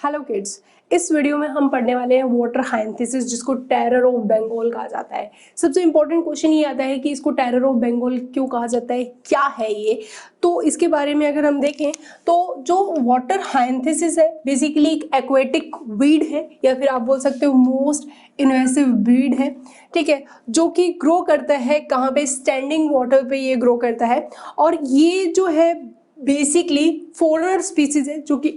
Hello kids, इस video में हम पढ़ने वाले हैं वाटर हाइंथिसिस, जिसको टेरर ऑफ बंगाल कहा जाता है। सबसे इंपॉर्टेंट क्वेश्चन ये आता है कि इसको टेरर ऑफ बंगाल क्यों कहा जाता है, क्या है ये। तो इसके बारे में अगर हम देखें तो जो वाटर हाइंथिसिस है बेसिकली एक एक्वेटिक वीड है, या फिर आप बोल सकते हो मोस्ट इन्वेसिव वीड है, ठीक है, जो कि ग्रो करता है कहाँ पे, स्टैंडिंग वाटर पे ये ग्रो करता है। और ये जो है बेसिकली फॉरेनर स्पीसीज है जो कि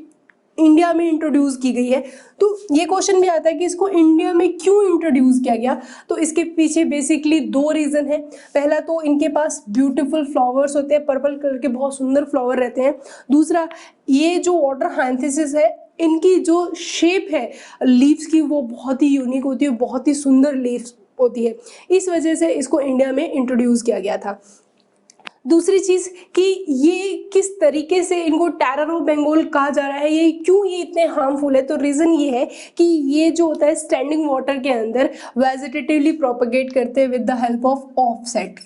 इंडिया में इंट्रोड्यूस की गई है। तो ये क्वेश्चन भी आता है कि इसको इंडिया में क्यों इंट्रोड्यूस किया गया। तो इसके पीछे बेसिकली दो रीज़न है। पहला तो इनके पास ब्यूटीफुल फ्लावर्स होते हैं, पर्पल कलर के बहुत सुंदर फ्लावर रहते हैं। दूसरा, ये जो वाटर हाइंथिसिस है इनकी जो शेप है लीव्स की वो बहुत ही यूनिक होती है, बहुत ही सुंदर लीव्स होती है। इस वजह से इसको इंडिया में इंट्रोड्यूस किया गया था। दूसरी चीज़ कि ये किस तरीके से इनको टेरर ऑफ बंगाल कहा जा रहा है, ये क्यों ये इतने हार्मफुल है। तो रीज़न ये है कि ये जो होता है स्टैंडिंग वाटर के अंदर वेजिटेटिवली प्रोपगेट करते हैं with the help of offset,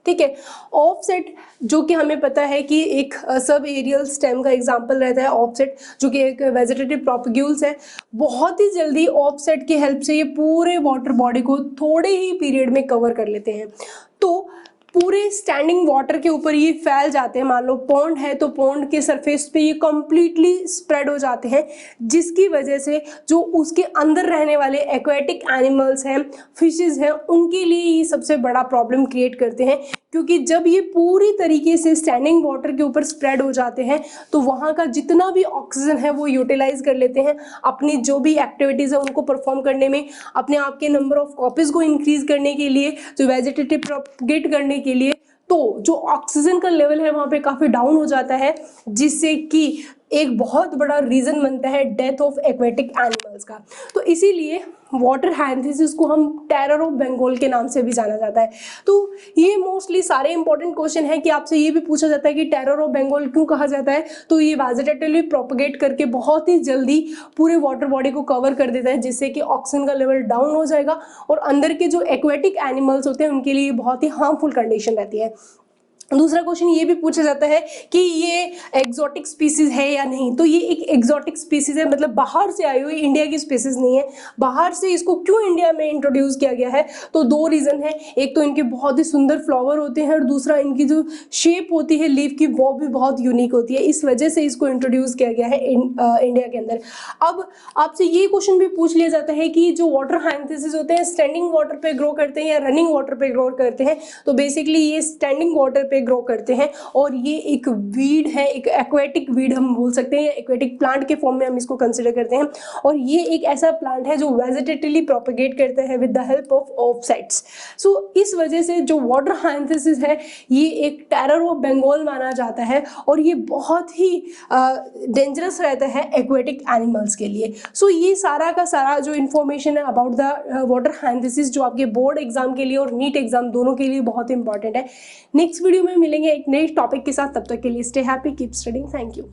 ठीक है। ऑफसेट जो कि हमें पता है कि एक सब एरियल स्टेम का एग्जांपल रहता है ऑफसेट, जो कि एक वेजिटेटिव प्रोपग्यूल्स है। बहुत ही जल्दी ऑफसेट की हेल्प से ये पूरे वाटर बॉडी को थोड़े ही पीरियड में कवर कर लेते हैं। तो पूरे स्टैंडिंग वाटर के ऊपर ये फैल जाते हैं। मान लो पॉन्ड है तो पॉन्ड के सरफेस पे ये कम्प्लीटली स्प्रेड हो जाते हैं, जिसकी वजह से जो उसके अंदर रहने वाले एक्वेटिक एनिमल्स हैं, फिशेस हैं, उनके लिए ये सबसे बड़ा प्रॉब्लम क्रिएट करते हैं। क्योंकि जब ये पूरी तरीके से स्टैंडिंग वाटर के ऊपर स्प्रेड हो जाते हैं तो वहाँ का जितना भी ऑक्सीजन है वो यूटिलाइज कर लेते हैं अपनी जो भी एक्टिविटीज़ है उनको परफॉर्म करने में, अपने आप के नंबर ऑफ कॉपीज़ को इंक्रीज करने के लिए, जो वेजिटेटिव प्रोपगेट करने के लिए। तो जो ऑक्सीजन का लेवल है वहाँ पे काफ़ी डाउन हो जाता है, जिससे कि एक बहुत बड़ा रीज़न बनता है डेथ ऑफ एक्वेटिक एनिमल्स का। तो इसीलिए वाटर हाइंथिसिस को हम टेरर ऑफ बंगाल के नाम से भी जाना जाता है। तो ये मोस्टली सारे इंपॉर्टेंट क्वेश्चन है कि आपसे ये भी पूछा जाता है कि टेरर ऑफ बंगाल क्यों कहा जाता है। तो ये वेजिटेटिवली प्रोपगेट करके बहुत ही जल्दी पूरे वाटर बॉडी को कवर कर देता है, जिससे कि ऑक्सीजन का लेवल डाउन हो जाएगा और अंदर के जो एक्वेटिक एनिमल्स होते हैं उनके लिए बहुत ही हार्मफुल कंडीशन रहती है। दूसरा क्वेश्चन ये भी पूछा जाता है कि ये एग्जॉटिक स्पीसीज है या नहीं। तो ये एक एग्जॉटिक स्पीसीज है, मतलब बाहर से आई हुई, इंडिया की स्पीसीज नहीं है। बाहर से इसको क्यों इंडिया में इंट्रोड्यूस किया गया है, तो दो रीज़न है। एक तो इनके बहुत ही सुंदर फ्लावर होते हैं और दूसरा इनकी जो शेप होती है लीफ की वो भी बहुत यूनिक होती है। इस वजह से इसको इंट्रोड्यूस किया गया है इंडिया के अंदर। अब आपसे ये क्वेश्चन भी पूछ लिया जाता है कि जो वाटर हाइंथिसिस होते हैं स्टैंडिंग वाटर पे ग्रो करते हैं या रनिंग वाटर पे ग्रो करते हैं। तो बेसिकली ये स्टैंडिंग वाटर पे ग्रो करते हैं और ये एक वीड है, एक एक्वेटिक वीड हम बोल सकते हैं, एक्वेटिक प्लांट के फॉर्म में हम इसको कंसिडर करते हैं। और ये एक ऐसा प्लांट है जो वेजिटेटिवली प्रोपगेट करता है with the help of offsets. सो इस वजह से जो वाटर हाइंथिसिस है ये एक टेरर ऑफ बंगाल माना जाता है और ये बहुत ही डेंजरस रहता है एक्वेटिक एनिमल्स के लिए। सो ये सारा का सारा जो इन्फॉर्मेशन है अबाउट द वाटर हाइंथिसिस, जो आपके बोर्ड एग्जाम के लिए और नीट एग्जाम दोनों के लिए बहुत इंपॉर्टेंट है। नेक्स्ट वीडियो में मिलेंगे एक नए टॉपिक के साथ। तब तक के लिए stay happy, keep studying, thank you.